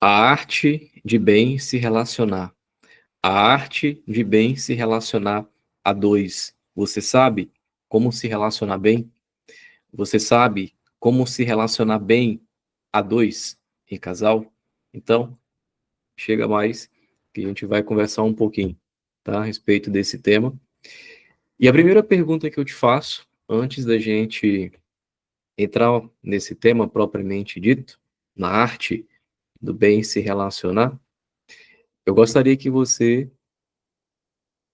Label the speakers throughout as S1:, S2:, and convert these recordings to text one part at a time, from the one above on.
S1: A arte de bem se relacionar. A arte de bem se relacionar a dois. Você sabe como se relacionar bem? Você sabe como se relacionar bem a dois em casal? Então, chega mais que a gente vai conversar um pouquinho, tá? A respeito desse tema. E a primeira pergunta que eu te faço, antes da gente entrar nesse tema propriamente dito, na arte do bem se relacionar, eu gostaria que você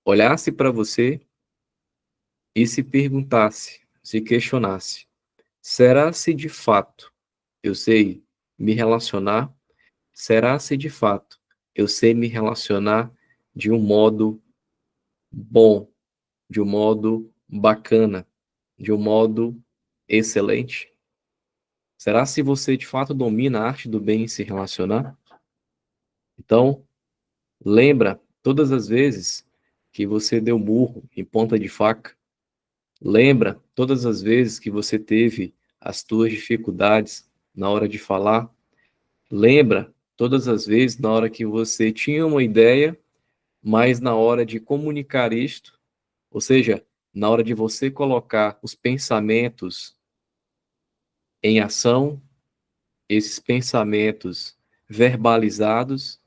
S1: olhasse para você e se perguntasse, se questionasse: será se de fato eu sei me relacionar? Será se de fato eu sei me relacionar de um modo bom, de um modo bacana, de um modo excelente? Será se você de fato domina a arte do bem em se relacionar? Então, lembra todas as vezes que você deu murro em ponta de faca. Lembra todas as vezes que você teve as tuas dificuldades na hora de falar? Lembra todas as vezes na hora que você tinha uma ideia, mas na hora de comunicar isto, ou seja, na hora de você colocar os pensamentos em ação, esses pensamentos verbalizados,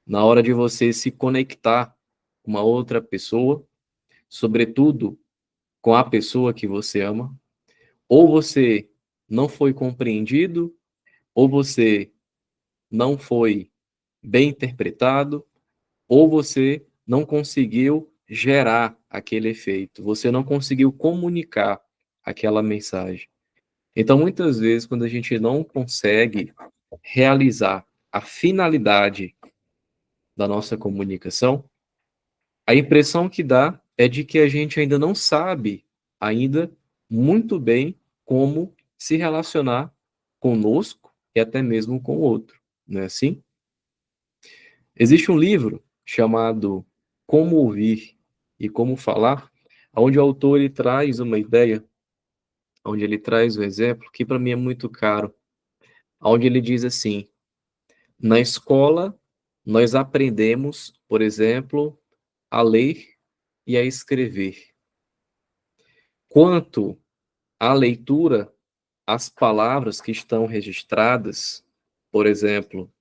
S1: na hora de você se conectar com uma outra pessoa, sobretudo com a pessoa que você ama, ou você não foi compreendido, ou você não foi bem interpretado, ou você não conseguiu gerar aquele efeito, você não conseguiu comunicar aquela mensagem. Então, muitas vezes, quando a gente não consegue realizar a finalidade da nossa comunicação, a impressão que dá é de que a gente ainda não sabe ainda muito bem como se relacionar conosco e até mesmo com o outro, não é assim? Existe um livro chamado Como Ouvir e Como Falar, onde o autor ele traz uma ideia, onde ele traz um exemplo que para mim é muito caro, onde ele diz assim: na escola nós aprendemos, por exemplo, a ler e a escrever. Quanto à leitura, as palavras que estão registradas, por exemplo,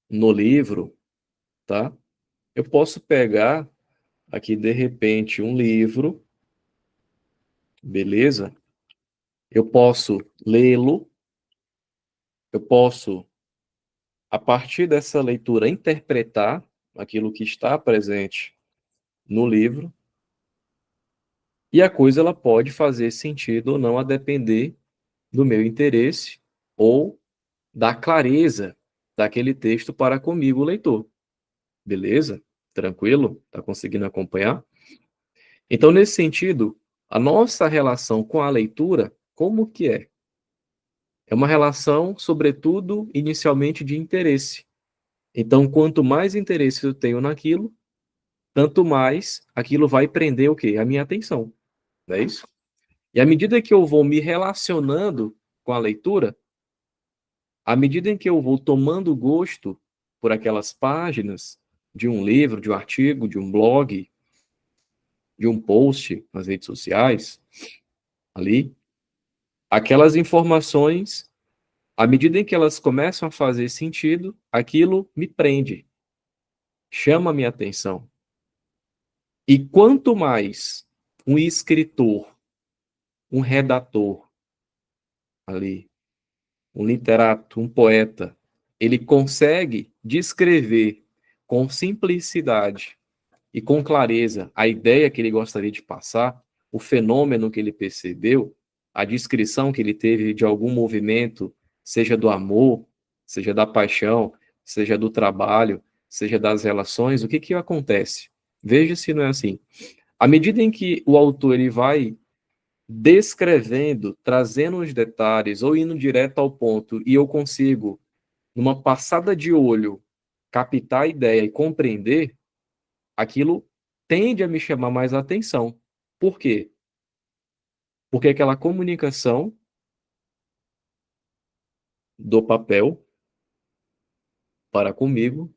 S1: no livro, tá? Eu posso pegar aqui de repente um livro, beleza? Eu posso lê-lo, eu posso, a partir dessa leitura, interpretar aquilo que está presente no livro, e a coisa ela pode fazer sentido ou não a depender do meu interesse ou da clareza daquele texto para comigo, o leitor. Beleza? Tranquilo? Tá conseguindo acompanhar? Então, nesse sentido, a nossa relação com a leitura, como que é? É uma relação, sobretudo, inicialmente de interesse. Então, quanto mais interesse eu tenho naquilo, tanto mais aquilo vai prender o quê? A minha atenção, não é isso? E à medida que eu vou me relacionando com a leitura, à medida em que eu vou tomando gosto por aquelas páginas de um livro, de um artigo, de um blog, de um post nas redes sociais, ali, aquelas informações, à medida em que elas começam a fazer sentido, aquilo me prende, chama a minha atenção. E quanto mais um escritor, um redator ali, um literato, um poeta, ele consegue descrever com simplicidade e com clareza a ideia que ele gostaria de passar, o fenômeno que ele percebeu, a descrição que ele teve de algum movimento, seja do amor, seja da paixão, seja do trabalho, seja das relações, o que que acontece? Veja se não é assim. À medida em que o autor ele vai descrevendo, trazendo os detalhes ou indo direto ao ponto e eu consigo, numa passada de olho, captar a ideia e compreender, aquilo tende a me chamar mais a atenção. Por quê? Porque aquela comunicação do papel, para comigo,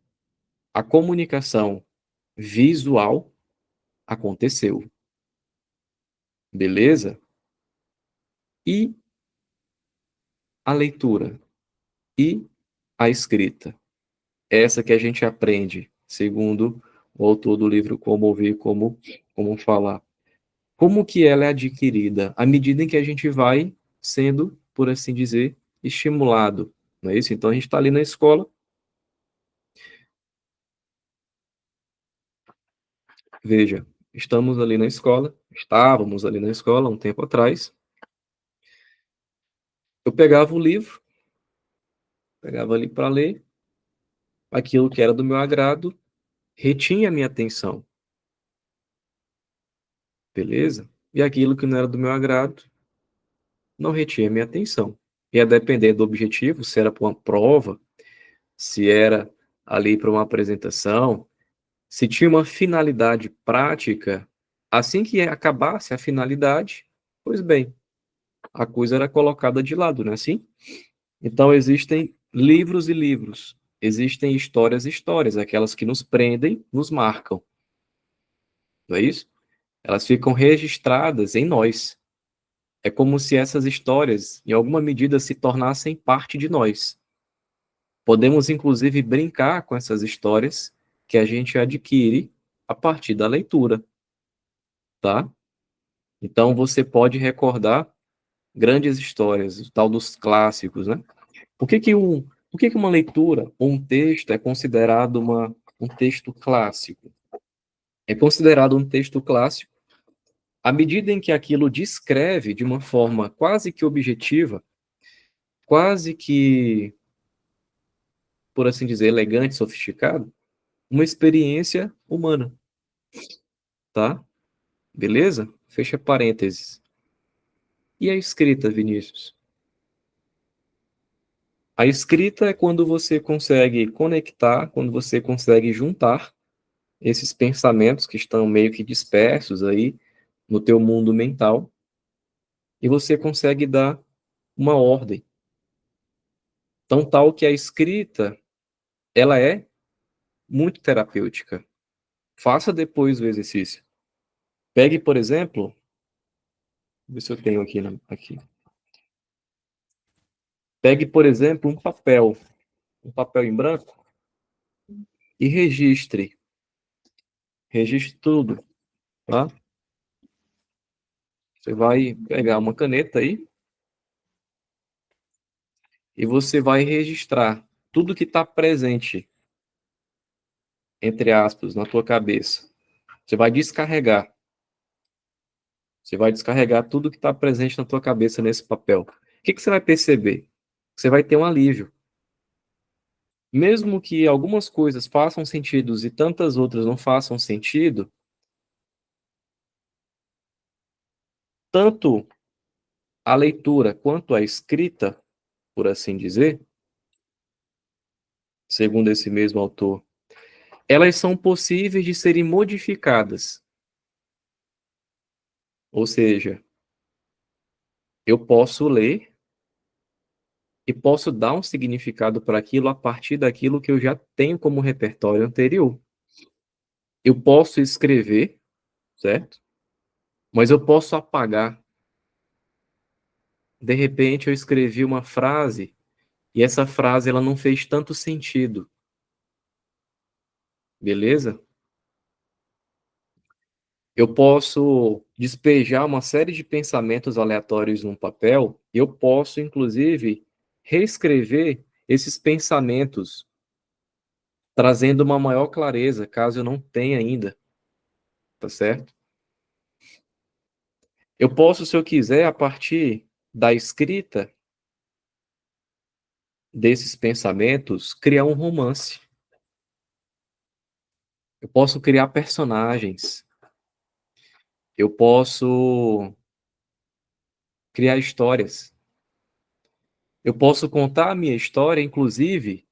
S1: a comunicação visual aconteceu, beleza? E a leitura e a escrita, essa que a gente aprende, segundo o autor do livro Como Ouvir, Como Falar. Como que ela é adquirida? À medida em que a gente vai sendo, por assim dizer, estimulado, não é isso? Então a gente está ali na escola, veja, estávamos ali na escola um tempo atrás, eu pegava o livro, pegava ali para ler, aquilo que era do meu agrado, retinha a minha atenção, beleza? E aquilo que não era do meu agrado, não retinha a minha atenção. E a depender do objetivo, se era para uma prova, se era ali para uma apresentação, se tinha uma finalidade prática, assim que acabasse a finalidade, pois bem, a coisa era colocada de lado, não é assim? Então existem livros e livros, existem histórias e histórias, aquelas que nos prendem, nos marcam, não é isso? Elas ficam registradas em nós. É como se essas histórias, em alguma medida, se tornassem parte de nós. Podemos, inclusive, brincar com essas histórias que a gente adquire a partir da leitura, tá? Então, você pode recordar grandes histórias, o tal dos clássicos, né? Por que que uma leitura ou um texto é considerado um texto clássico? É considerado um texto clássico à medida em que aquilo descreve de uma forma quase que objetiva, quase que, por assim dizer, elegante, sofisticado, uma experiência humana, tá? Beleza? Fecha parênteses. E a escrita, Vinícius? A escrita é quando você consegue conectar, quando você consegue juntar esses pensamentos que estão meio que dispersos aí no teu mundo mental e você consegue dar uma ordem. Tão tal que a escrita, ela é muito terapêutica. Faça depois o exercício. Pegue, por exemplo, ver se eu tenho aqui, aqui. Pegue, por exemplo, um papel em branco e registre tudo, tá? Você vai pegar uma caneta aí e você vai registrar tudo que está presente, entre aspas, na tua cabeça. Você vai descarregar. Você vai descarregar tudo que está presente na tua cabeça nesse papel. O que que você vai perceber? Você vai ter um alívio. Mesmo que algumas coisas façam sentido e tantas outras não façam sentido, tanto a leitura quanto a escrita, por assim dizer, segundo esse mesmo autor, elas são possíveis de serem modificadas. Ou seja, eu posso ler e posso dar um significado para aquilo a partir daquilo que eu já tenho como repertório anterior. Eu posso escrever, certo? Mas eu posso apagar. De repente eu escrevi uma frase e essa frase ela não fez tanto sentido, beleza? Eu posso despejar uma série de pensamentos aleatórios num papel e eu posso, inclusive, reescrever esses pensamentos, trazendo uma maior clareza, caso eu não tenha ainda, tá certo? Eu posso, se eu quiser, a partir da escrita desses pensamentos, criar um romance. Eu posso criar personagens. Eu posso criar histórias. Eu posso contar a minha história, inclusive,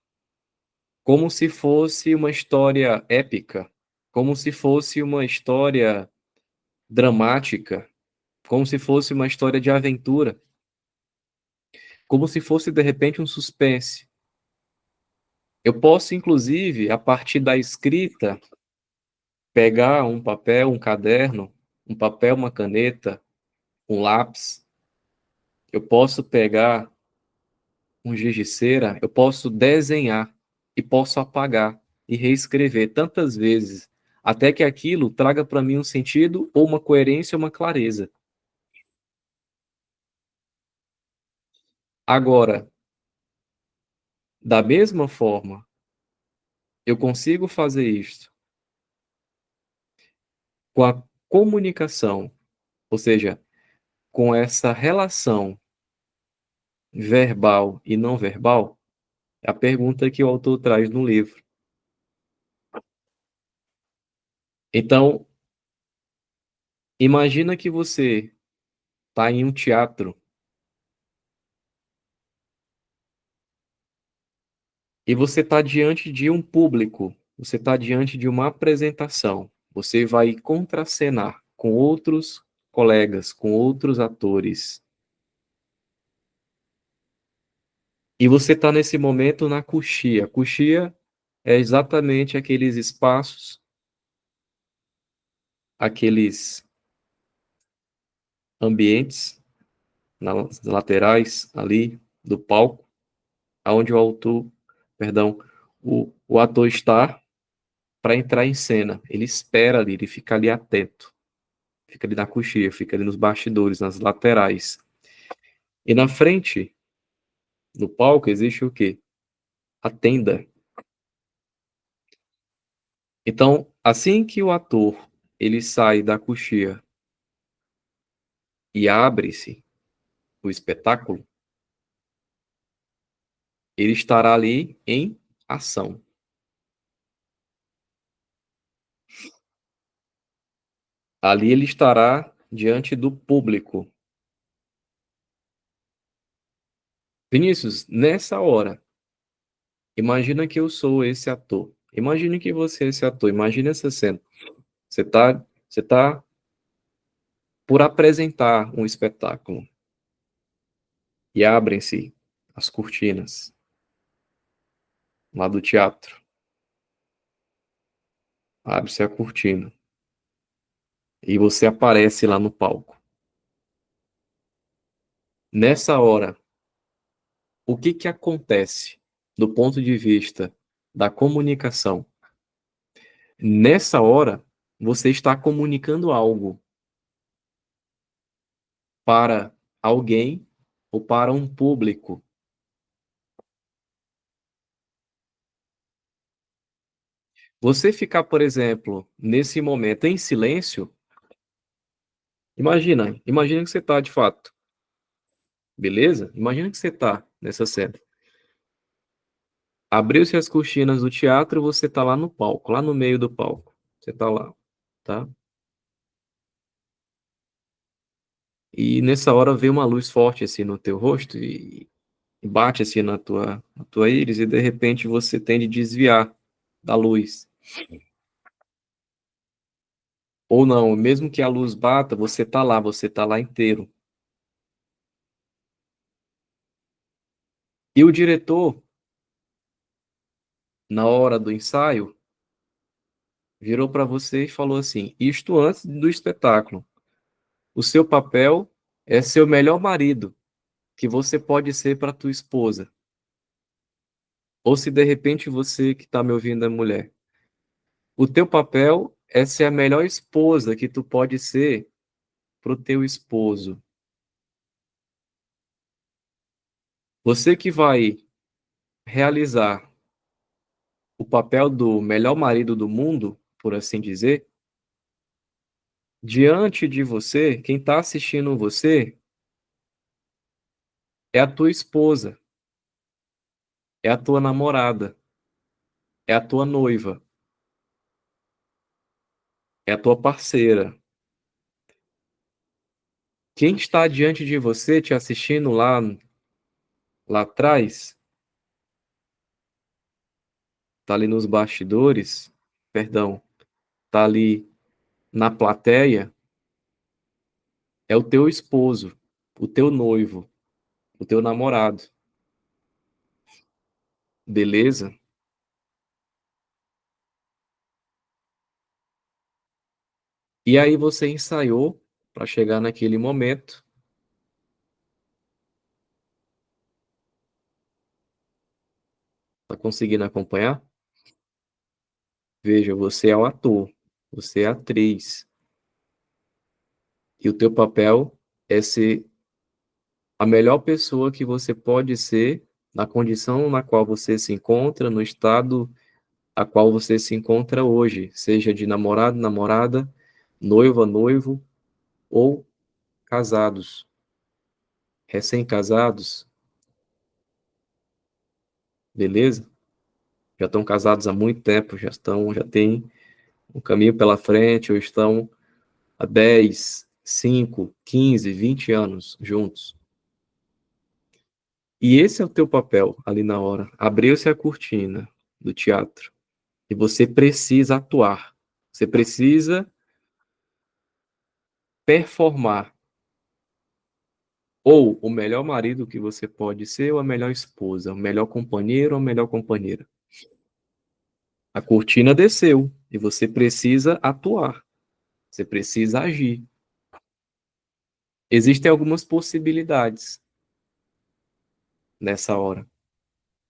S1: como se fosse uma história épica, como se fosse uma história dramática, como se fosse uma história de aventura, como se fosse, de repente, um suspense. Eu posso, inclusive, a partir da escrita, pegar um papel, um caderno, um papel, uma caneta, um lápis. Eu posso pegar um giz de cera, eu posso desenhar e posso apagar e reescrever tantas vezes, até que aquilo traga para mim um sentido ou uma coerência ou uma clareza. Agora, da mesma forma, eu consigo fazer isso com a comunicação, ou seja, com essa relação verbal e não verbal, é a pergunta que o autor traz no livro. Então, imagina que você está em um teatro e você está diante de um público, você está diante de uma apresentação, você vai contracenar com outros colegas, com outros atores, e você está nesse momento na coxia. Coxia é exatamente aqueles espaços, aqueles ambientes nas laterais ali do palco, aonde o autor, perdão, o ator está para entrar em cena. Ele espera ali, ele fica ali atento, fica ali na coxia, fica ali nos bastidores, nas laterais. E na frente, no palco, existe o quê? A tenda. Então, assim que o ator ele sai da coxia e abre-se o espetáculo, ele estará ali em ação. Ali ele estará diante do público. Vinícius, nessa hora, imagina que eu sou esse ator. Imagine que você é esse ator. Imagine essa cena. Você tá por apresentar um espetáculo e abrem-se as cortinas lá do teatro. Abre-se a cortina e você aparece lá no palco. Nessa hora, o que que acontece do ponto de vista da comunicação? Nessa hora, você está comunicando algo para alguém ou para um público. Você ficar, por exemplo, nesse momento em silêncio, imagina que você está de fato, beleza? Imagina que você está nessa cena. Abriu-se as cortinas do teatro, você está lá no palco, lá no meio do palco. Você está lá, tá? E nessa hora vem uma luz forte assim no teu rosto e bate assim na tua íris e de repente você tende a desviar da luz. Ou não, mesmo que a luz bata, você tá lá inteiro. E o diretor, na hora do ensaio, virou para você e falou assim: isto antes do espetáculo. O seu papel é ser o melhor marido que você pode ser para tua esposa. Ou se de repente você que está me ouvindo é mulher, o teu papel é ser a melhor esposa que tu pode ser pro teu esposo. Você que vai realizar o papel do melhor marido do mundo, por assim dizer, diante de você, quem está assistindo você é a tua esposa, é a tua namorada, é a tua noiva, é a tua parceira. Quem está diante de você, te assistindo lá atrás, tá ali nos bastidores, perdão, tá ali na plateia, é o teu esposo, o teu noivo, o teu namorado. Beleza? E aí você ensaiou para chegar naquele momento. Tá conseguindo acompanhar? Veja, você é o ator, você é a atriz, e o teu papel é ser a melhor pessoa que você pode ser na condição na qual você se encontra, no estado a qual você se encontra hoje, seja de namorado, namorada, noiva, noivo ou casados, recém-casados, beleza? Já estão casados há muito tempo, já têm um caminho pela frente, ou estão há 10, 5, 15, 20 anos juntos. E esse é o teu papel ali na hora. Abriu-se a cortina do teatro e você precisa atuar. Você precisa performar ou o melhor marido que você pode ser, ou a melhor esposa, o melhor companheiro ou a melhor companheira. A cortina desceu e você precisa atuar. Você precisa agir. Existem algumas possibilidades nessa hora.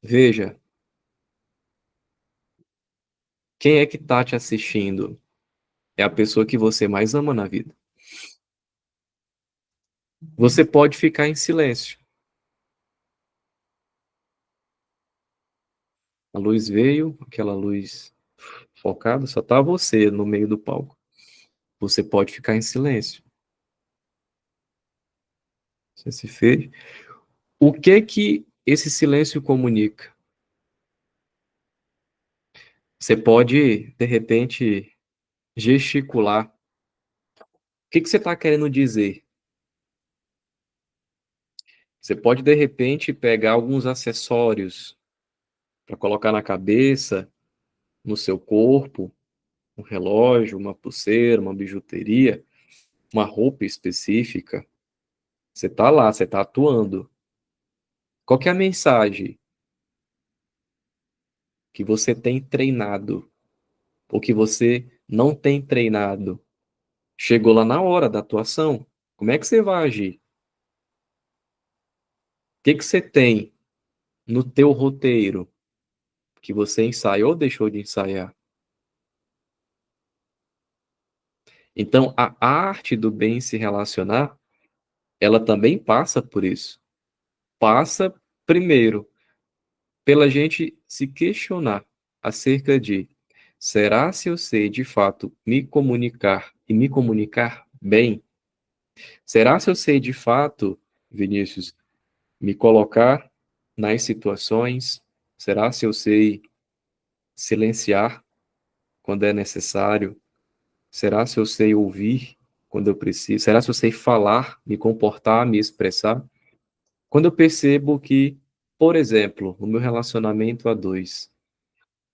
S1: Veja, quem é que está te assistindo? É a pessoa que você mais ama na vida. Você pode ficar em silêncio. A luz veio, aquela luz focada, só tá você no meio do palco. Você pode ficar em silêncio. Você se fez. O que que esse silêncio comunica? Você pode, de repente, gesticular. O que que você está querendo dizer? Você pode, de repente, pegar alguns acessórios para colocar na cabeça, no seu corpo, um relógio, uma pulseira, uma bijuteria, uma roupa específica. Você está lá, você está atuando. Qual que é a mensagem que você tem treinado ou que você não tem treinado? Chegou lá na hora da atuação, como é que você vai agir? O que que você tem no teu roteiro que você ensaiou ou deixou de ensaiar? Então, a arte do bem se relacionar, ela também passa por isso. Passa, primeiro, pela gente se questionar acerca de: será se eu sei de fato me comunicar e me comunicar bem? Será se eu sei de fato, Vinícius, me colocar nas situações? Será se eu sei silenciar quando é necessário? Será se eu sei ouvir quando eu preciso? Será se eu sei falar, me comportar, me expressar? Quando eu percebo que, por exemplo, no meu relacionamento a dois,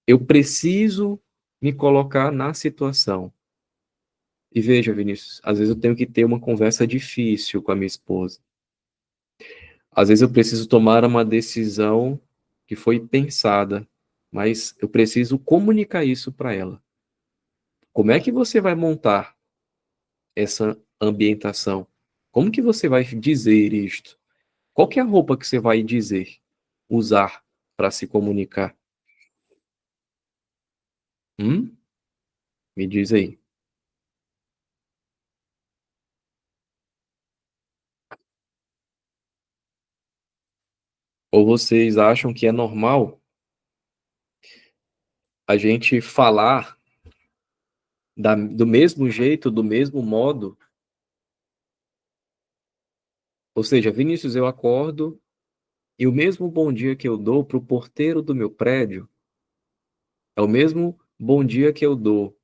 S1: eu preciso me colocar na situação. E veja, Vinícius, às vezes eu tenho que ter uma conversa difícil com a minha esposa. Às vezes eu preciso tomar uma decisão que foi pensada, mas eu preciso comunicar isso para ela. Como é que você vai montar essa ambientação? Como que você vai dizer isto? Qual que é a roupa que você vai dizer, usar para se comunicar? Hum? Me diz aí. Ou vocês acham que é normal a gente falar do mesmo jeito, do mesmo modo? Ou seja, Vinícius, eu acordo e o mesmo bom dia que eu dou para o porteiro do meu prédio é o mesmo bom dia que eu dou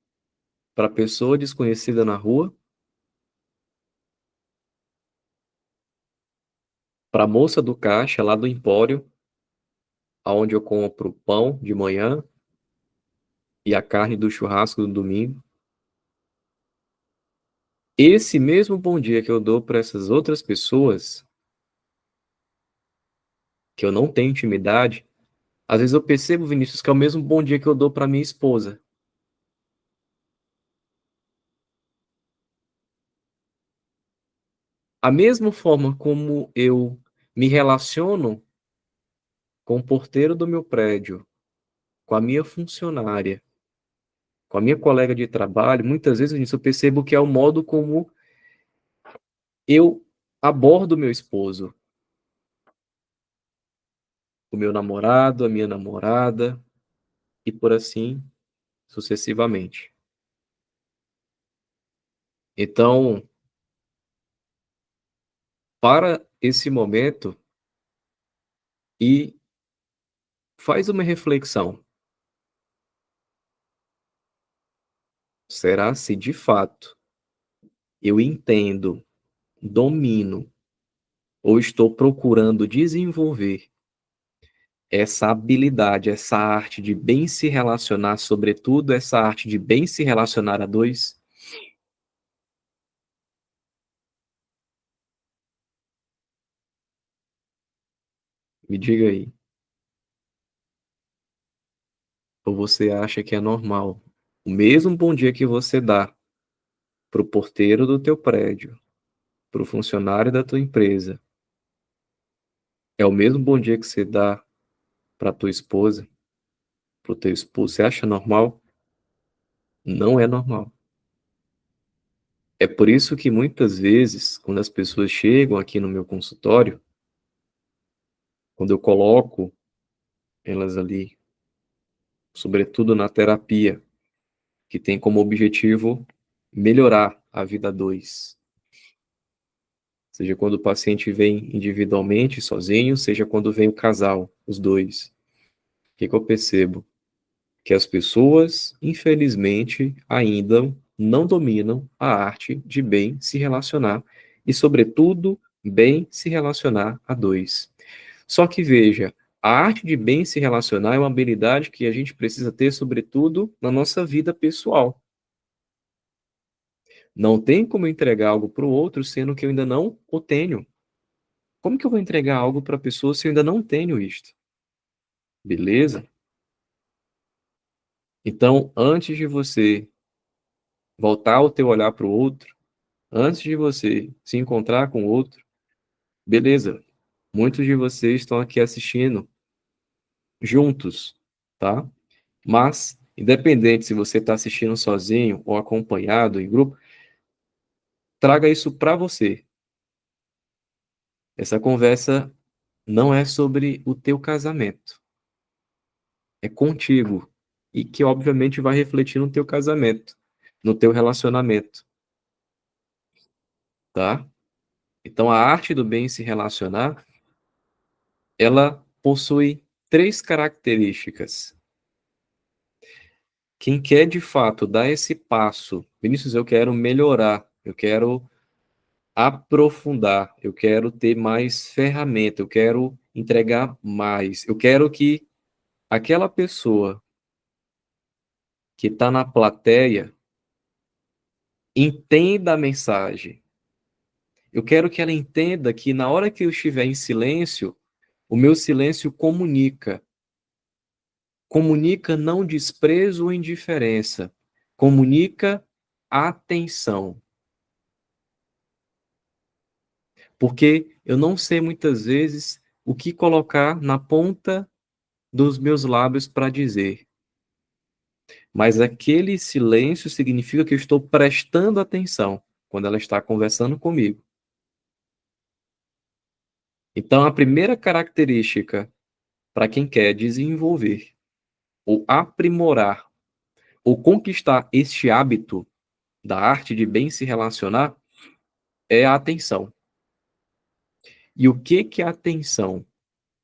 S1: para a pessoa desconhecida na rua, para a moça do caixa lá do empório, aonde eu compro pão de manhã e a carne do churrasco do domingo. Esse mesmo bom dia que eu dou para essas outras pessoas, que eu não tenho intimidade, às vezes eu percebo, Vinícius, que é o mesmo bom dia que eu dou para minha esposa. A mesma forma como eu me relaciono com o porteiro do meu prédio, com a minha funcionária, com a minha colega de trabalho, muitas vezes nisso eu percebo que é o modo como eu abordo meu esposo, o meu namorado, a minha namorada e por assim sucessivamente. Então, para esse momento e faz uma reflexão. Será se de fato eu entendo, domino ou estou procurando desenvolver essa habilidade, essa arte de bem se relacionar, sobretudo essa arte de bem se relacionar a dois? Me diga aí. Ou você acha que é normal? O mesmo bom dia que você dá para o porteiro do teu prédio, para o funcionário da tua empresa, é o mesmo bom dia que você dá para tua esposa, para o teu esposo. Você acha normal? Não é normal. É por isso que muitas vezes, quando as pessoas chegam aqui no meu consultório, quando eu coloco elas ali, sobretudo na terapia, que tem como objetivo melhorar a vida a dois, seja quando o paciente vem individualmente, sozinho, seja quando vem o casal, os dois. O que que eu percebo? Que as pessoas, infelizmente, ainda não dominam a arte de bem se relacionar e, sobretudo, bem se relacionar a dois. Só que veja, a arte de bem se relacionar é uma habilidade que a gente precisa ter, sobretudo, na nossa vida pessoal. Não tem como eu entregar algo para o outro sendo que eu ainda não o tenho. Como que eu vou entregar algo para a pessoa se eu ainda não tenho isto? Beleza? Então, antes de você voltar o teu olhar para o outro, antes de você se encontrar com o outro, beleza, muitos de vocês estão aqui assistindo juntos, tá? Mas, independente se você está assistindo sozinho ou acompanhado em grupo, traga isso para você. Essa conversa não é sobre o teu casamento, é contigo. E que, obviamente, vai refletir no teu casamento, no teu relacionamento, tá? Então, a arte do bem se relacionar, ela possui três características. Quem quer, de fato, dar esse passo, Vinícius, eu quero melhorar, eu quero aprofundar, eu quero ter mais ferramenta, eu quero entregar mais, eu quero que aquela pessoa que está na plateia entenda a mensagem. Eu quero que ela entenda que na hora que eu estiver em silêncio, o meu silêncio comunica. Comunica não desprezo ou indiferença, comunica atenção. Porque eu não sei muitas vezes o que colocar na ponta dos meus lábios para dizer. Mas aquele silêncio significa que eu estou prestando atenção quando ela está conversando comigo. Então, a primeira característica para quem quer desenvolver, ou aprimorar, ou conquistar este hábito da arte de bem se relacionar é a atenção. E o que que é a atenção?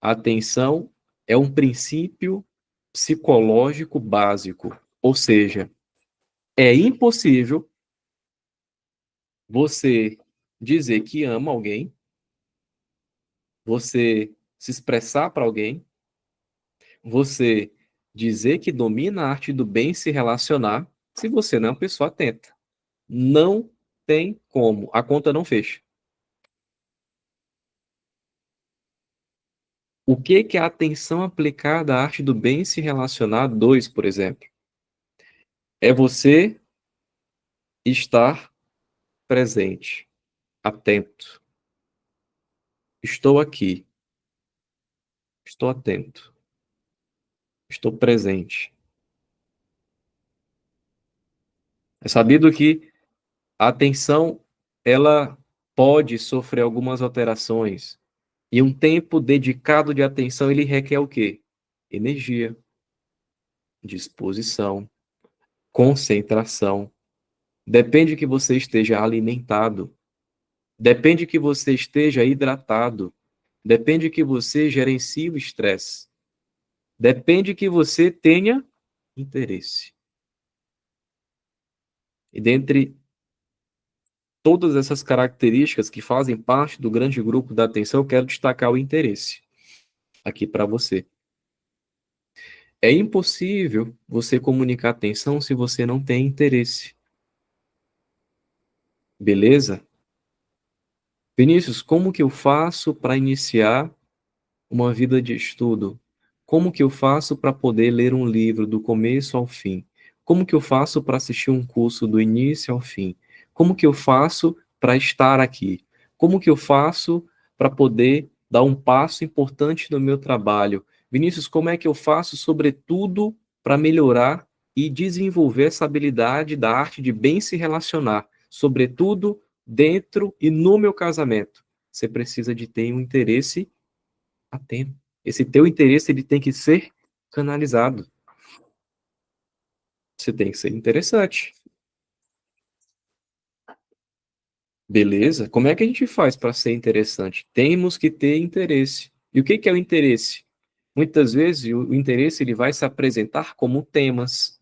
S1: A atenção é um princípio psicológico básico, ou seja, é impossível você dizer que ama alguém, você se expressar para alguém, você dizer que domina a arte do bem se relacionar, se você não é uma pessoa atenta. Não tem como, a conta não fecha. O que que é a atenção aplicada à arte do bem se relacionar a dois, por exemplo? É você estar presente, atento. Estou aqui, estou atento, estou presente. É sabido que a atenção, ela pode sofrer algumas alterações, e um tempo dedicado de atenção, ele requer o quê? Energia, disposição, concentração. Depende que você esteja alimentado, depende que você esteja hidratado, depende que você gerencie o estresse, depende que você tenha interesse. E dentre todas essas características que fazem parte do grande grupo da atenção, eu quero destacar o interesse aqui para você. É impossível você comunicar atenção se você não tem interesse. Beleza? Vinícius, como que eu faço para iniciar uma vida de estudo? Como que eu faço para poder ler um livro do começo ao fim? Como que eu faço para assistir um curso do início ao fim? Como que eu faço para estar aqui? Como que eu faço para poder dar um passo importante no meu trabalho? Vinícius, como é que eu faço, sobretudo, para melhorar e desenvolver essa habilidade da arte de bem se relacionar, sobretudo dentro e no meu casamento? Você precisa de ter um interesse atento. Esse teu interesse ele tem que ser canalizado. Você tem que ser interessante. Beleza? Como é que a gente faz para ser interessante? Temos que ter interesse. E o que que é o interesse? Muitas vezes o interesse ele vai se apresentar como temas,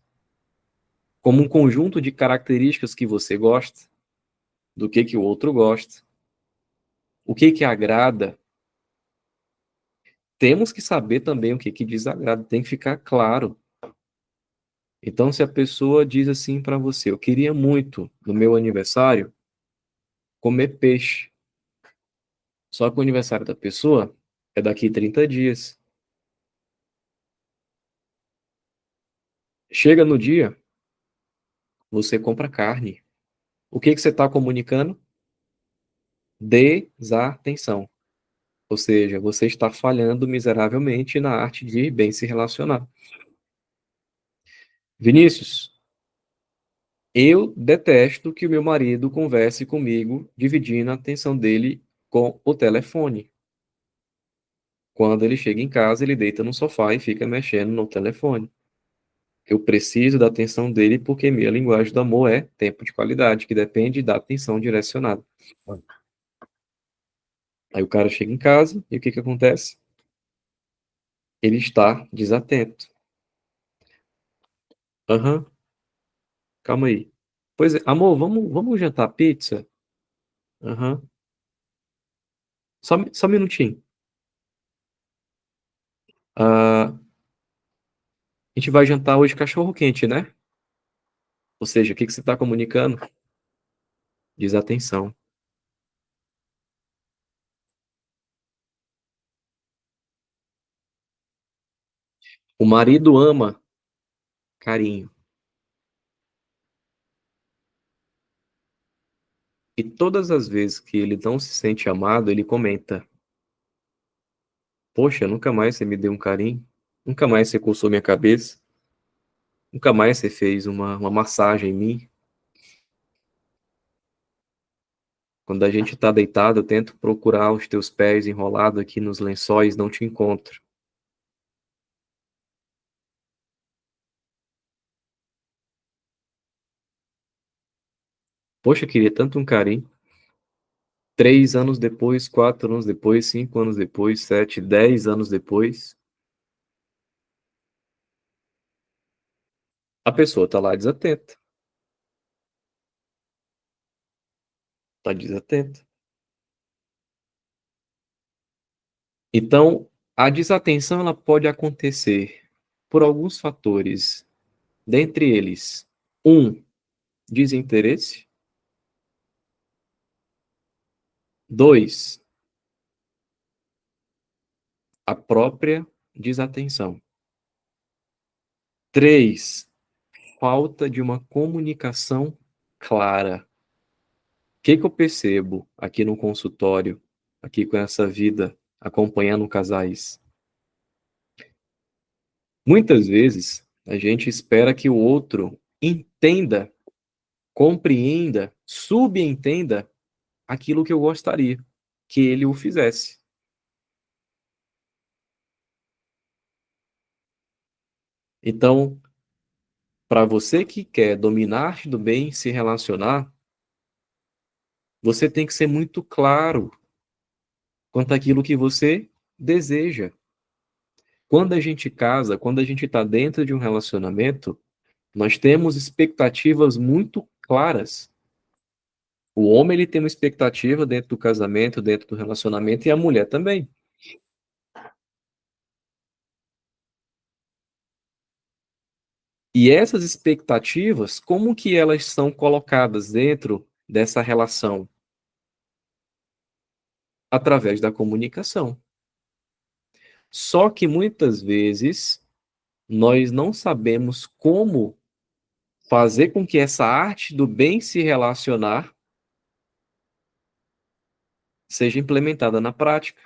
S1: como um conjunto de características que você gosta, do que o outro gosta, o que agrada. Temos que saber também o que desagrada, tem que ficar claro. Então, se a pessoa diz assim para você, eu queria muito, no meu aniversário, comer peixe. Só que o aniversário da pessoa é daqui 30 dias. Chega no dia, você compra carne. O que você está comunicando? Desatenção. Ou seja, você está falhando miseravelmente na arte de bem se relacionar. Vinícius, eu detesto que o meu marido converse comigo, dividindo a atenção dele com o telefone. Quando ele chega em casa, ele deita no sofá e fica mexendo no telefone. Eu preciso da atenção dele porque minha linguagem do amor é tempo de qualidade, que depende da atenção direcionada. Aí o cara chega em casa e o que que acontece? Ele está desatento. Aham, calma aí. Pois é, amor, vamos jantar pizza? Aham. Só um minutinho. Ah, a gente vai jantar hoje cachorro quente, né? Ou seja, o que que você está comunicando? Desatenção. O marido ama carinho. E todas as vezes que ele não se sente amado, ele comenta: Poxa, nunca mais você me deu um carinho. Nunca mais você coçou minha cabeça. Nunca mais você fez uma massagem em mim. Quando a gente tá deitado, eu tento procurar os teus pés enrolados aqui nos lençóis, não te encontro. Poxa, eu queria tanto um carinho. 3 anos depois, 4 anos depois, 5 anos depois, 7, 10 anos depois, a pessoa tá lá desatenta. Tá desatenta. Então, a desatenção ela pode acontecer por alguns fatores. Dentre eles, um, desinteresse. Dois, a própria desatenção. Três, falta de uma comunicação clara. O que que eu percebo aqui no consultório? aqui com essa vida, acompanhando casais. Muitas vezes, a gente espera que o outro entenda, compreenda, subentenda aquilo que eu gostaria que ele o fizesse. Então, para você que quer dominar a arte do bem, se relacionar, você tem que ser muito claro quanto àquilo que você deseja. Quando a gente casa, quando a gente está dentro de um relacionamento, nós temos expectativas muito claras. O homem ele tem uma expectativa dentro do casamento, dentro do relacionamento, e a mulher também. E essas expectativas, como que elas são colocadas dentro dessa relação? Através da comunicação. Só que muitas vezes nós não sabemos como fazer com que essa arte do bem se relacionar seja implementada na prática.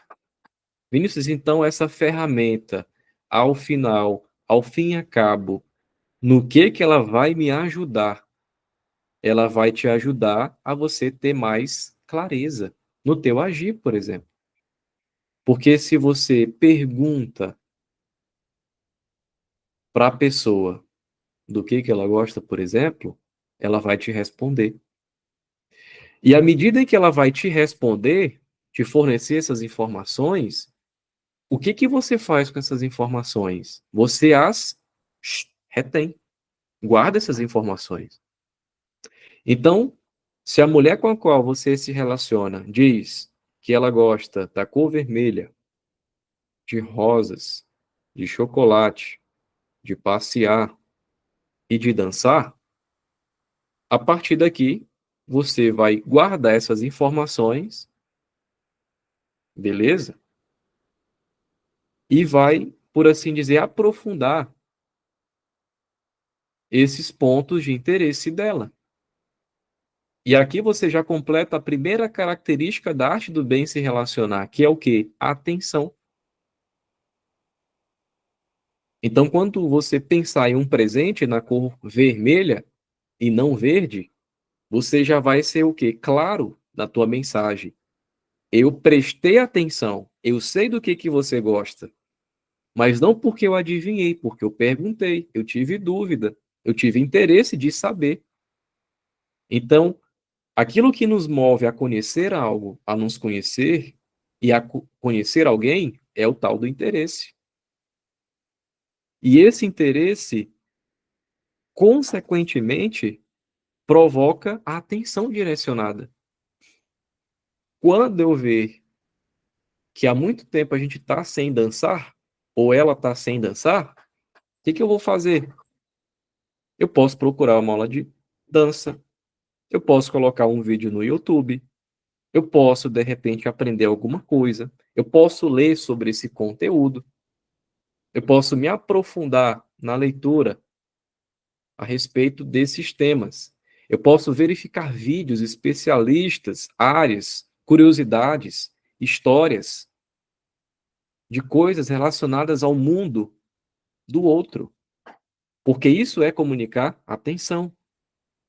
S1: Vinícius, então essa ferramenta, ao final, ao fim e a cabo, no que ela vai me ajudar? Ela vai te ajudar a você ter mais clareza no teu agir, por exemplo. Porque se você pergunta para a pessoa do que ela gosta, por exemplo, ela vai te responder. E à medida que ela vai te responder, te fornecer essas informações, o que você faz com essas informações? Você as retém, guarda essas informações. Então, se a mulher com a qual você se relaciona diz que ela gosta da cor vermelha, de rosas, de chocolate, de passear e de dançar, a partir daqui você vai guardar essas informações, beleza? E vai, por assim dizer, aprofundar esses pontos de interesse dela. E aqui você já completa a primeira característica da arte do bem se relacionar, que é o quê? A atenção. Então, quando você pensar em um presente na cor vermelha e não verde, você já vai ser o quê? Claro na tua mensagem. Eu prestei atenção, eu sei do que você gosta, mas não porque eu adivinhei, porque eu perguntei, eu tive dúvida, eu tive interesse de saber. Então, aquilo que nos move a conhecer algo, a nos conhecer e a conhecer alguém é o tal do interesse. E esse interesse, consequentemente, provoca a atenção direcionada. Quando eu ver que há muito tempo a gente está sem dançar, ou ela está sem dançar, o que eu vou fazer? Eu posso procurar uma aula de dança, eu posso colocar um vídeo no YouTube, eu posso, de repente, aprender alguma coisa, eu posso ler sobre esse conteúdo, eu posso me aprofundar na leitura a respeito desses temas. Eu posso verificar vídeos especialistas, áreas, curiosidades, histórias de coisas relacionadas ao mundo do outro. Porque isso é comunicar atenção.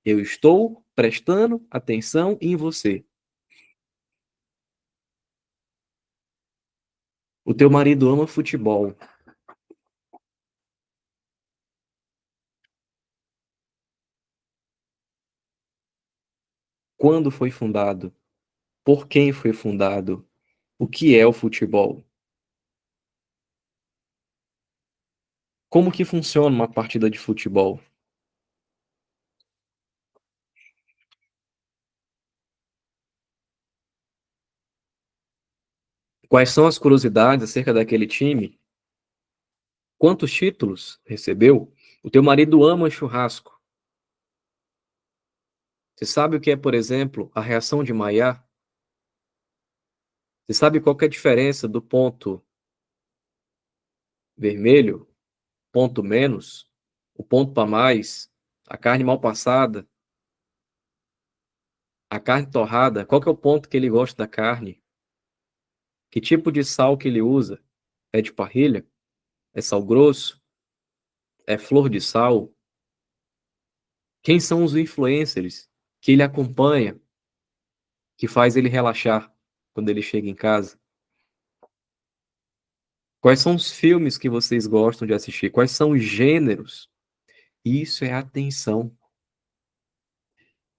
S1: Eu estou prestando atenção em você. O teu marido ama futebol. Quando foi fundado? Por quem foi fundado? O que é o futebol? Como que funciona uma partida de futebol? Quais são as curiosidades acerca daquele time? Quantos títulos recebeu? O teu marido ama churrasco. Você sabe o que é, por exemplo, a reação de Maillard? Você sabe qual que é a diferença do ponto vermelho, ponto menos, o ponto para mais, a carne mal passada, a carne torrada? Qual que é o ponto que ele gosta da carne? Que tipo de sal que ele usa? É de parrilha? É sal grosso? É flor de sal? Quem são os influencers que ele acompanha, que faz ele relaxar quando ele chega em casa? Quais são os filmes que vocês gostam de assistir? Quais são os gêneros? Isso é atenção.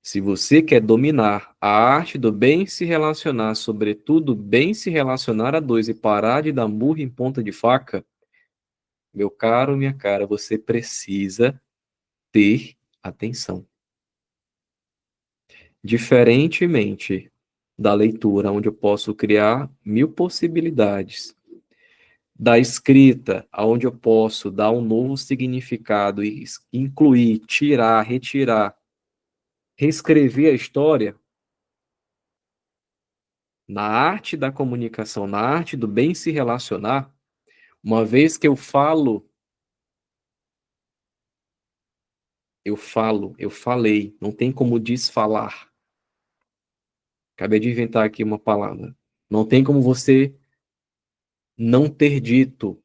S1: Se você quer dominar a arte do bem se relacionar, sobretudo bem se relacionar a dois e parar de dar murro em ponta de faca, meu caro, minha cara, você precisa ter atenção. Diferentemente da leitura, onde eu posso criar mil possibilidades, da escrita, onde eu posso dar um novo significado e incluir, tirar, retirar, reescrever a história, na arte da comunicação, na arte do bem se relacionar, uma vez que eu falei, não tem como desfalar. Acabei de inventar aqui uma palavra. Não tem como você não ter dito.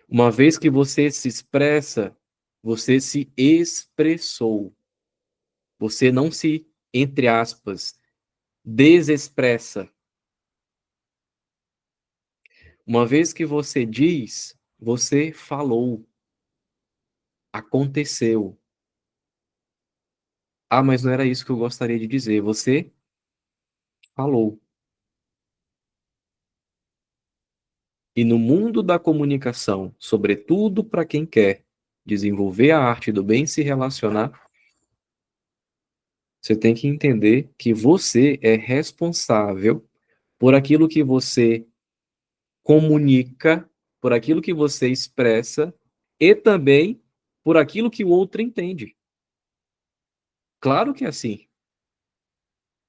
S1: Uma vez que você se expressa, você se expressou. Você não se, entre aspas, desexpressa. Uma vez que você diz, você falou, aconteceu. Ah, mas não era isso que eu gostaria de dizer. Você falou. E no mundo da comunicação, sobretudo para quem quer desenvolver a arte do bem se relacionar, você tem que entender que você é responsável por aquilo que você comunica, por aquilo que você expressa e também por aquilo que o outro entende. Claro que é assim.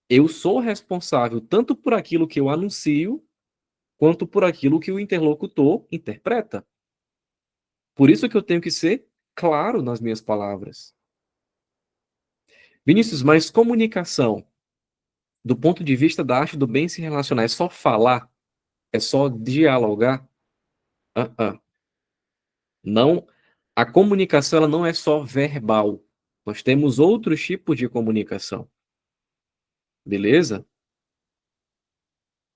S1: Eu sou responsável tanto por aquilo que eu anuncio, quanto por aquilo que o interlocutor interpreta. Por isso que eu tenho que ser claro nas minhas palavras. Vinícius, mas comunicação, do ponto de vista da arte do bem se relacionar, é só falar? É só dialogar? Uh-uh. Não, a comunicação ela não é só verbal. Nós temos outros tipos de comunicação, beleza?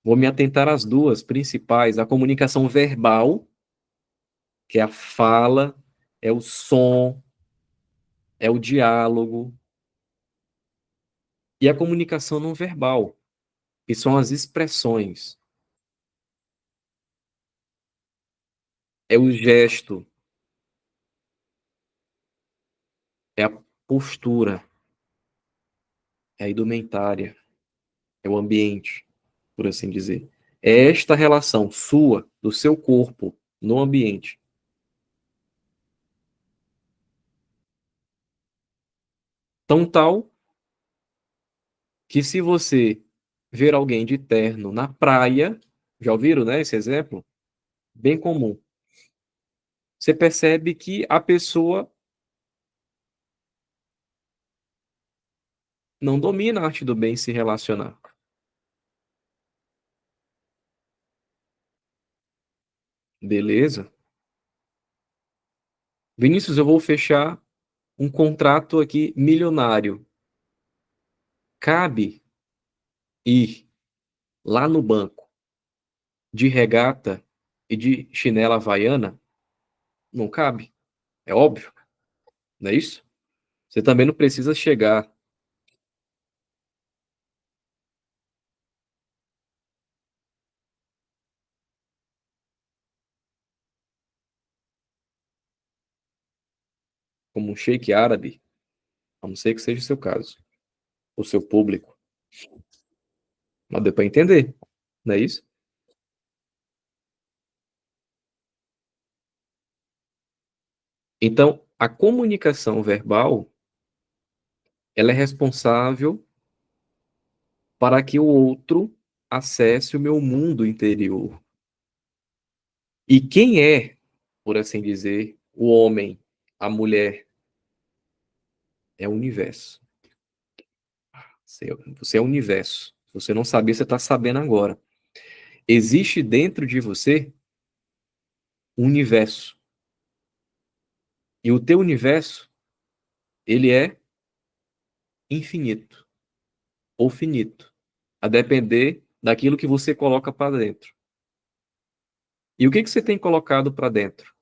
S1: Vou me atentar às duas principais. A comunicação verbal, que é a fala, é o som, é o diálogo. E a comunicação não verbal, que são as expressões, é o gesto, é a postura, é a indumentária, é o ambiente, por assim dizer. É esta relação sua, do seu corpo, no ambiente. Tão tal que se você ver alguém de terno na praia, já ouviram, né, esse exemplo? Bem comum. Você percebe que a pessoa não domina a arte do bem se relacionar. Beleza? Vinícius, eu vou fechar um contrato aqui milionário. Cabe ir lá no banco de regata e de chinela havaiana? Não cabe, é óbvio, não é isso? Você também não precisa chegar como um sheik árabe, a não ser que seja o seu caso, o seu público. Mas deu para entender, não é isso? Então, a comunicação verbal, ela é responsável para que o outro acesse o meu mundo interior. E quem é, por assim dizer, o homem, a mulher, é o universo. Você é o universo. Se você não sabia, você está sabendo agora. Existe dentro de você um universo. E o teu universo, ele é infinito ou finito, a depender daquilo que você coloca para dentro. E o que você tem colocado para dentro?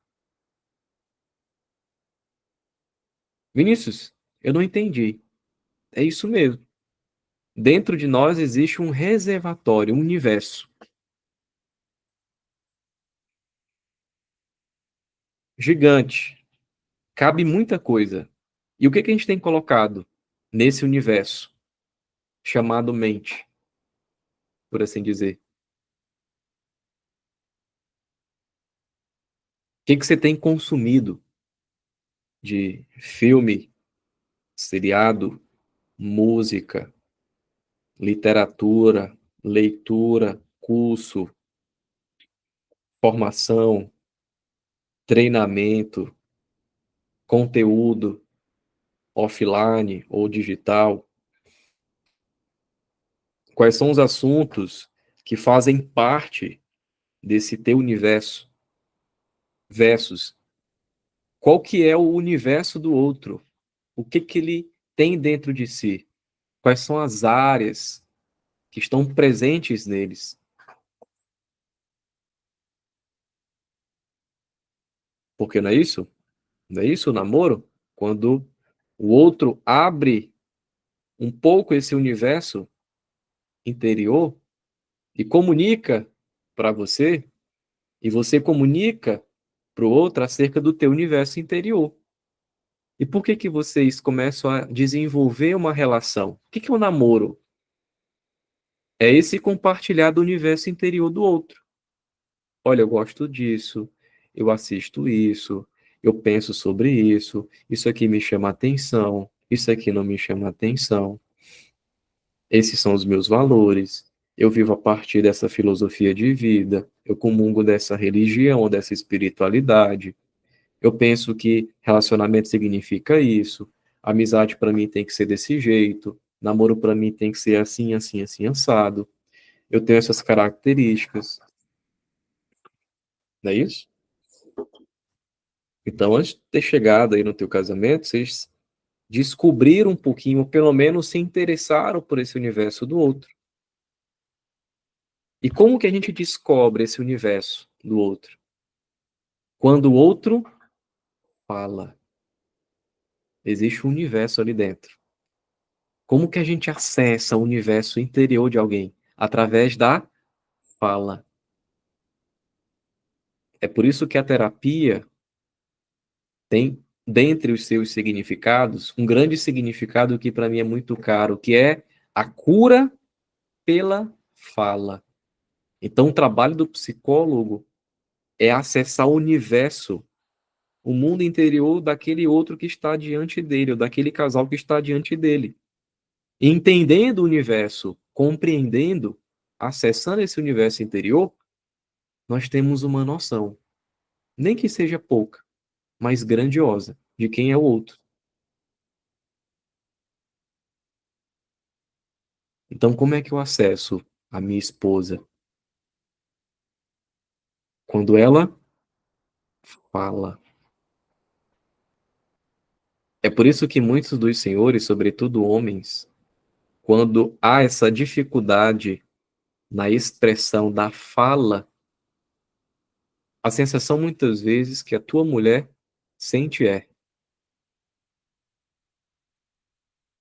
S1: Vinícius, eu não entendi. É isso mesmo. Dentro de nós existe um reservatório, um universo gigante. Cabe muita coisa. E o que a gente tem colocado nesse universo, chamado mente, por assim dizer? O que você tem consumido de filme, seriado, música, literatura, leitura, curso, formação, treinamento, conteúdo offline ou digital? Quais são os assuntos que fazem parte desse teu universo versus qual que é o universo do outro? O que que ele tem dentro de si? Quais são as áreas que estão presentes neles? Porque não é isso? Não é isso o namoro? Quando o outro abre um pouco esse universo interior e comunica para você, e você comunica para o outro acerca do teu universo interior. E por que que vocês começam a desenvolver uma relação? O que que é o namoro? É esse compartilhar do universo interior do outro. Olha, eu gosto disso, eu assisto isso, eu penso sobre isso aqui me chama atenção, isso aqui não me chama atenção. Esses são os meus valores. Eu vivo a partir dessa filosofia de vida, eu comungo dessa religião ou dessa espiritualidade. Eu penso que relacionamento significa isso, amizade para mim tem que ser desse jeito, namoro para mim tem que ser assim, assim, assim, assado. Eu tenho essas características, não é isso? Então, antes de ter chegado aí no teu casamento, vocês descobriram um pouquinho, ou pelo menos se interessaram por esse universo do outro. E como que a gente descobre esse universo do outro? Quando o outro fala. Existe um universo ali dentro. Como que a gente acessa o universo interior de alguém? Através da fala. É por isso que a terapia tem, dentre os seus significados, um grande significado que para mim é muito caro, que é a cura pela fala. Então, o trabalho do psicólogo é acessar o universo, o mundo interior daquele outro que está diante dele, ou daquele casal que está diante dele. Entendendo o universo, compreendendo, acessando esse universo interior, nós temos uma noção, nem que seja pouca, mas grandiosa, de quem é o outro. Então, como é que eu acesso a minha esposa? Quando ela fala. É por isso que muitos dos senhores, sobretudo homens, quando há essa dificuldade na expressão da fala, a sensação muitas vezes que a tua mulher sente é: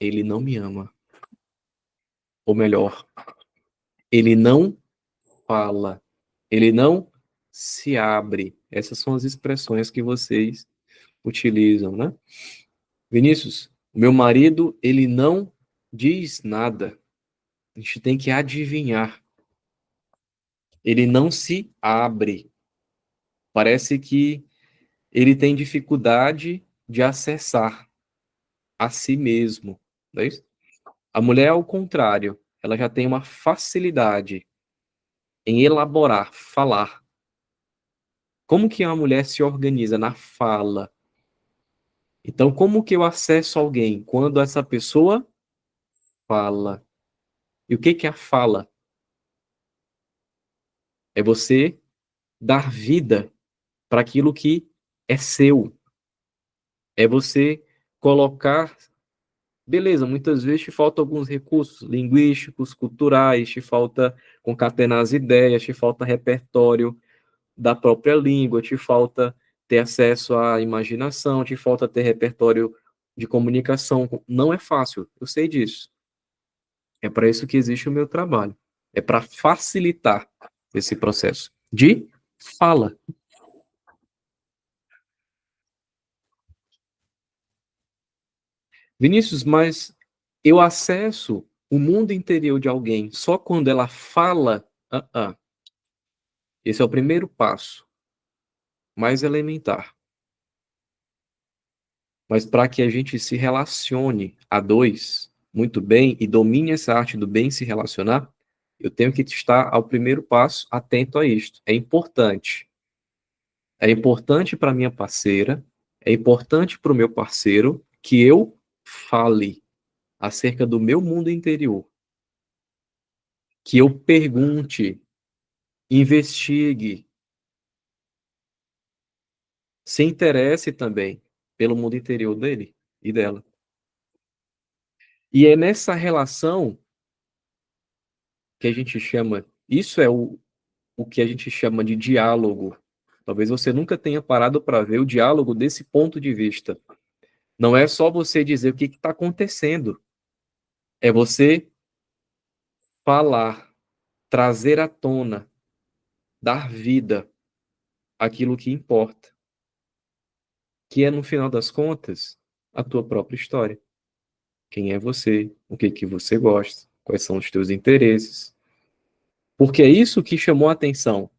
S1: ele não me ama. Ou melhor, ele não fala, ele não se abre. Essas são as expressões que vocês utilizam, né? Vinícius, meu marido, ele não diz nada. A gente tem que adivinhar. Ele não se abre. Parece que ele tem dificuldade de acessar a si mesmo. Não é isso? A mulher, ao contrário, ela já tem uma facilidade em elaborar, falar. Como que a mulher se organiza na fala? Então, como que eu acesso alguém? Quando essa pessoa fala. E o que que é a fala? É você dar vida para aquilo que é seu. É você colocar. Beleza, muitas vezes te faltam alguns recursos linguísticos, culturais, te falta concatenar as ideias, te falta repertório da própria língua, te falta ter acesso à imaginação, te falta ter repertório de comunicação. Não é fácil, eu sei disso. É para isso que existe o meu trabalho. É para facilitar esse processo de fala. Vinícius, mas eu acesso o mundo interior de alguém só quando ela fala. Esse é o primeiro passo, mais elementar. Mas para que a gente se relacione a dois muito bem e domine essa arte do bem se relacionar, eu tenho que estar ao primeiro passo atento a isto. É importante. É importante para minha parceira, é importante para o meu parceiro que eu fale acerca do meu mundo interior, que eu pergunte, investigue, se interesse também pelo mundo interior dele e dela. E é nessa relação que a gente chama, isso é o que a gente chama de diálogo. Talvez você nunca tenha parado para ver o diálogo desse ponto de vista. Não é só você dizer o que está acontecendo, é você falar, trazer à tona, dar vida àquilo que importa, que é, no final das contas, a tua própria história. Quem é você? O que que você gosta? Quais são os teus interesses? Porque é isso que chamou a atenção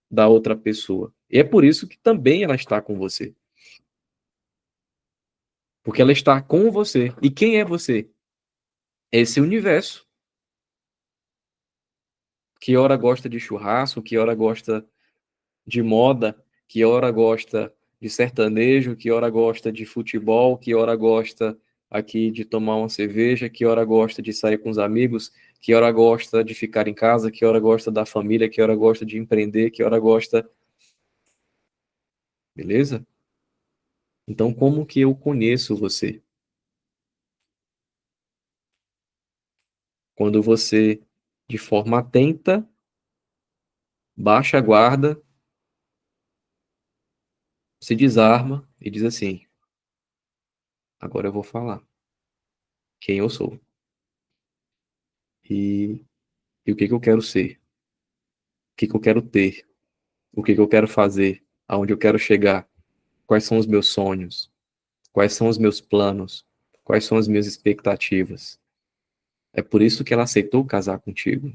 S1: da outra pessoa. E é por isso que também ela está com você. Porque ela está com você. E quem é você? Esse universo que ora gosta de churrasco, que ora gosta de moda, que ora gosta de sertanejo, que ora gosta de futebol, que ora gosta aqui de tomar uma cerveja, que ora gosta de sair com os amigos, que ora gosta de ficar em casa, que ora gosta da família, que ora gosta de empreender, que ora gosta. Beleza? Então, como que eu conheço você? Quando você, de forma atenta, baixa a guarda, se desarma e diz assim: agora eu vou falar quem eu sou e, e o que que eu quero ser, o que que eu quero ter, o que que eu quero fazer, aonde eu quero chegar, quais são os meus sonhos, quais são os meus planos, quais são as minhas expectativas. É por isso que ela aceitou casar contigo,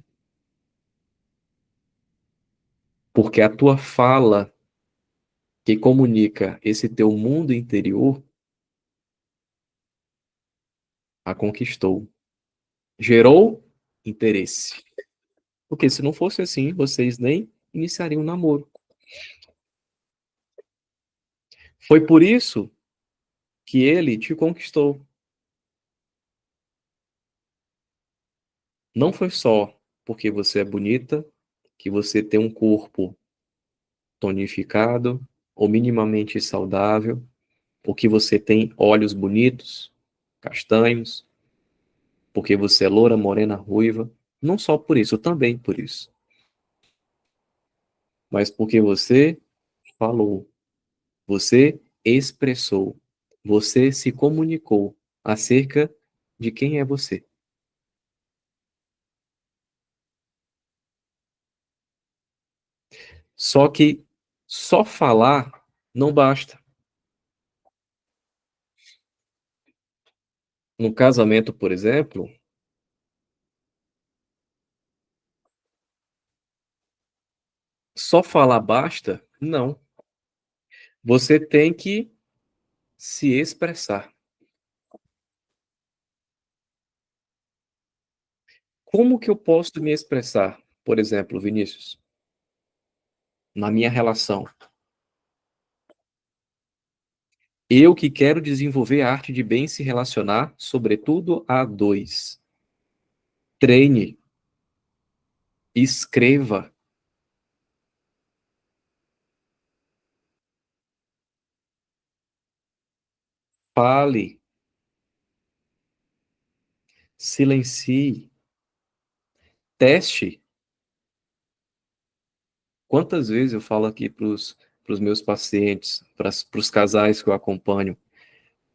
S1: porque a tua fala que comunica esse teu mundo interior a conquistou, gerou interesse. Porque se não fosse assim, vocês nem iniciariam um namoro. Foi por isso que ele te conquistou. Não foi só porque você é bonita, que você tem um corpo tonificado ou minimamente saudável, porque você tem olhos bonitos, castanhos, porque você é loura, morena, ruiva. Não só por isso, também por isso. Mas porque você falou, você expressou, você se comunicou acerca de quem é você. Só que só falar não basta. No casamento, por exemplo, só falar basta? Não. Você tem que se expressar. Como que eu posso me expressar? Por exemplo, Vinícius, na minha relação. Eu que quero desenvolver a arte de bem se relacionar, sobretudo a dois. Treine, escreva, Fale, silencie, teste. Quantas vezes eu falo aqui para os meus pacientes, para os casais que eu acompanho,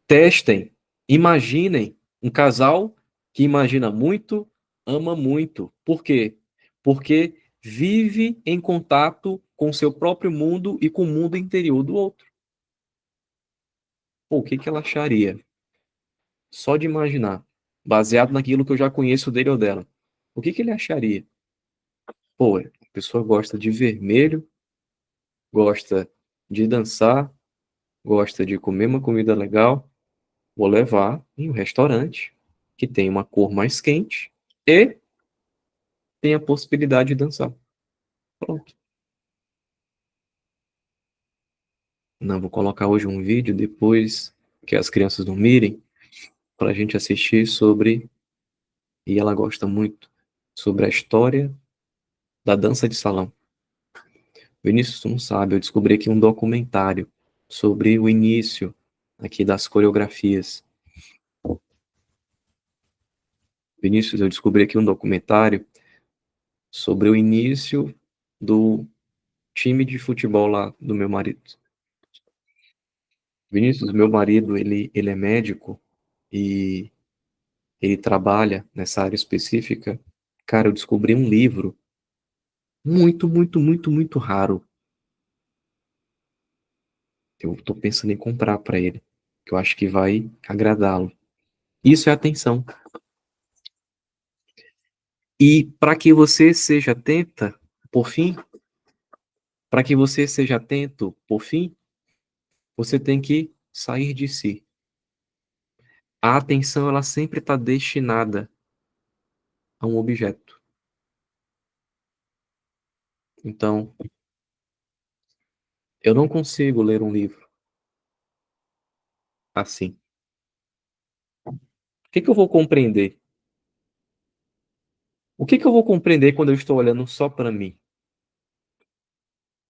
S1: testem, imaginem um casal que imagina muito, ama muito. Por quê? Porque vive em contato com o seu próprio mundo e com o mundo interior do outro. Pô, o que que ela acharia? Só de imaginar, baseado naquilo que eu já conheço dele ou dela. O que que ele acharia? Pô, a pessoa gosta de vermelho, gosta de dançar, gosta de comer uma comida legal, vou levar em um restaurante que tem uma cor mais quente e tem a possibilidade de dançar. Pronto. Não, vou colocar hoje um vídeo depois que as crianças dormirem para a gente assistir sobre, e ela gosta muito, sobre a história da dança de salão. Vinícius, tu não sabe, eu descobri aqui um documentário sobre o início aqui das coreografias. Vinícius, eu descobri aqui um documentário sobre o início do time de futebol lá do meu marido. Vinícius, meu marido, ele é médico e ele trabalha nessa área específica. Cara, eu descobri um livro muito, muito, muito, muito raro. Eu tô pensando em comprar para ele, que eu acho que vai agradá-lo. Isso é atenção. E para que você seja atenta, por fim, para que você seja atento, por fim, você tem que sair de si. A atenção, ela sempre está destinada a um objeto. Então, eu não consigo ler um livro assim. O que que eu vou compreender? O que que eu vou compreender quando eu estou olhando só para mim?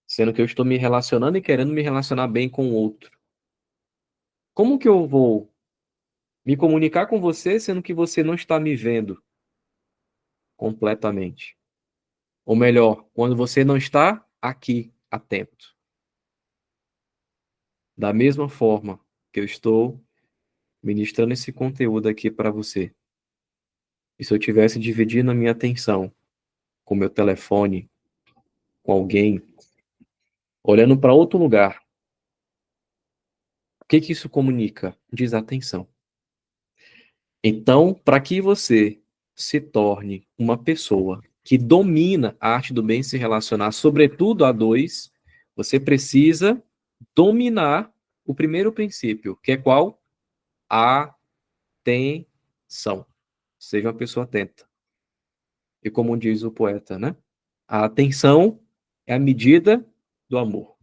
S1: Sendo que eu estou me relacionando e querendo me relacionar bem com o outro. Como que eu vou me comunicar com você, sendo que você não está me vendo completamente? Ou melhor, quando você não está aqui, atento. Da mesma forma que eu estou ministrando esse conteúdo aqui para você. E se eu tivesse dividindo a minha atenção com o meu telefone, com alguém, olhando para outro lugar, o que que isso comunica? Desatenção. Então, para que você se torne uma pessoa que domina a arte do bem se relacionar, sobretudo a dois, você precisa dominar o primeiro princípio, que é qual? Atenção. Seja uma pessoa atenta. E como diz o poeta, né? A atenção é a medida do amor.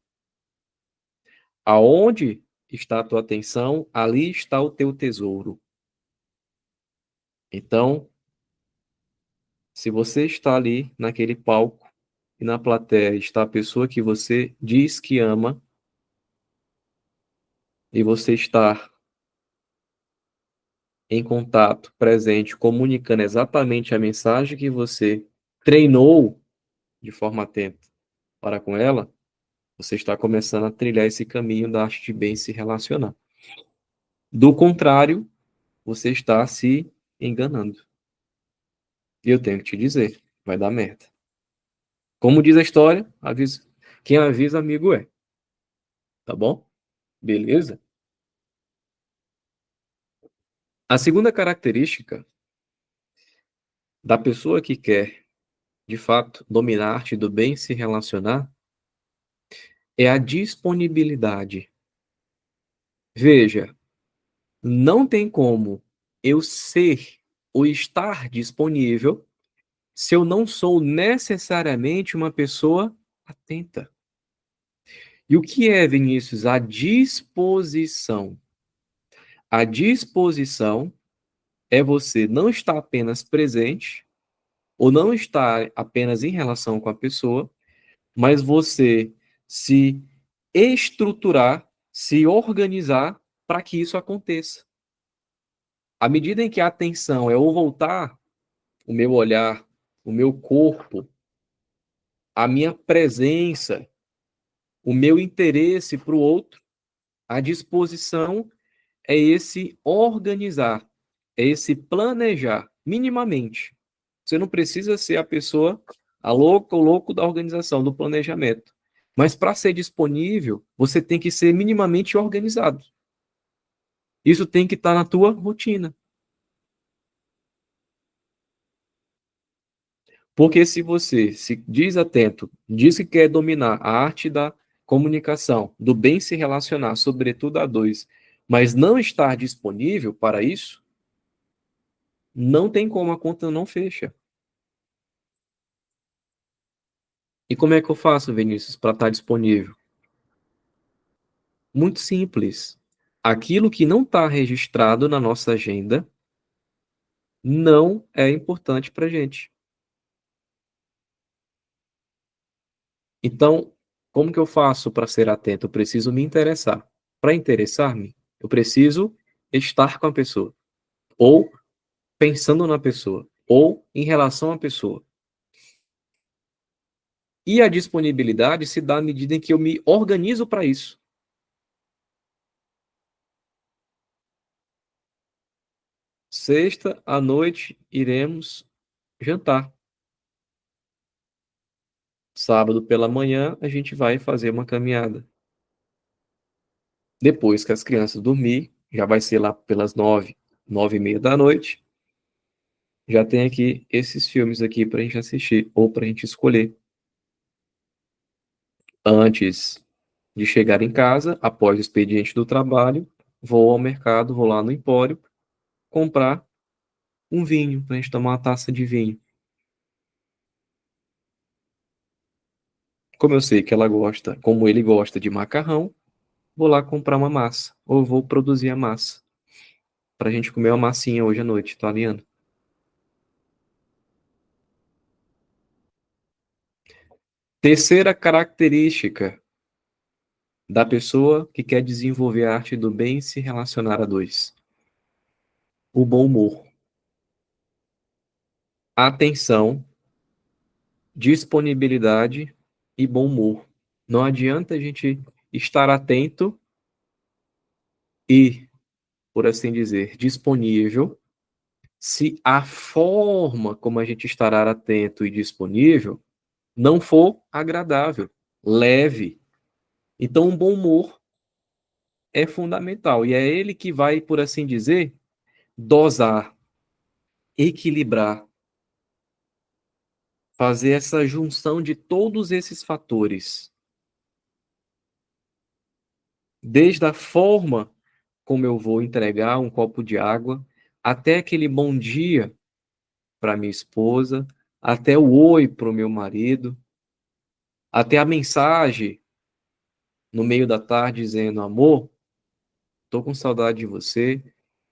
S1: Aonde está a tua atenção, ali está o teu tesouro. Então, se você está ali naquele palco e na plateia está a pessoa que você diz que ama e você está em contato, presente, comunicando exatamente a mensagem que você treinou de forma atenta para com ela, você está começando a trilhar esse caminho da arte de bem se relacionar. Do contrário, você está se enganando. E eu tenho que te dizer, vai dar merda. Como diz a história, quem avisa amigo é. Tá bom? Beleza? A segunda característica da pessoa que quer, de fato, dominar a arte do bem e se relacionar é a disponibilidade. Veja, não tem como eu ser ou estar disponível se eu não sou necessariamente uma pessoa atenta. E o que é, Vinícius? A disposição. A disposição é você não estar apenas presente, ou não estar apenas em relação com a pessoa, mas você se estruturar, se organizar para que isso aconteça. À medida em que a atenção é o voltar, o meu olhar, o meu corpo, a minha presença, o meu interesse para o outro, a disposição é esse organizar, é esse planejar, minimamente. Você não precisa ser a pessoa, a louca ou louco da organização, do planejamento. Mas para ser disponível, você tem que ser minimamente organizado. Isso tem que estar na tua rotina. Porque se você se diz atento, diz que quer dominar a arte da comunicação, do bem se relacionar, sobretudo a dois, mas não estar disponível para isso, não tem como, a conta não fecha. E como é que eu faço, Vinícius, para estar disponível? Muito simples. Aquilo que não está registrado na nossa agenda não é importante para a gente. Então, como que eu faço para ser atento? Eu preciso me interessar. Para interessar-me, eu preciso estar com a pessoa, ou pensando na pessoa, ou em relação à pessoa. E a disponibilidade se dá à medida em que eu me organizo para isso. Sexta à noite iremos jantar. Sábado pela manhã a gente vai fazer uma caminhada. Depois que as crianças dormir, já vai ser lá pelas 9, 9:30 da noite, já tem aqui esses filmes aqui para a gente assistir ou para a gente escolher. Antes de chegar em casa, após o expediente do trabalho, vou ao mercado, vou lá no empório, comprar um vinho, para a gente tomar uma taça de vinho. Como eu sei que ela gosta, como ele gosta de macarrão, vou lá comprar uma massa, ou vou produzir a massa, para a gente comer uma massinha hoje à noite, italiano. Terceira característica da pessoa que quer desenvolver a arte do bem e se relacionar a dois: o bom humor, atenção, disponibilidade e bom humor. Não adianta a gente estar atento e, por assim dizer, disponível, se a forma como a gente estará atento e disponível não for agradável, leve. Então, um bom humor é fundamental e é ele que vai, por assim dizer, dosar, equilibrar, fazer essa junção de todos esses fatores, desde a forma como eu vou entregar um copo de água, até aquele bom dia para minha esposa, até o oi para o meu marido, até a mensagem no meio da tarde dizendo: amor, tô com saudade de você,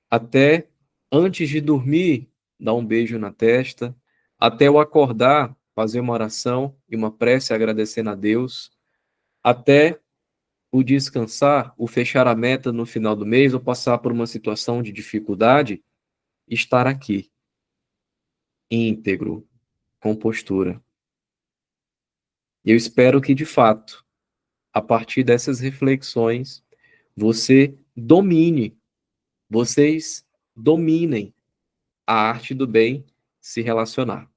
S1: até antes de dormir, dar um beijo na testa, até eu acordar, fazer uma oração e uma prece agradecendo a Deus, até o descansar, o fechar a meta no final do mês, ou passar por uma situação de dificuldade, estar aqui, íntegro, com postura. E eu espero que, de fato, a partir dessas reflexões, você domine, vocês dominem a arte do bem se relacionar.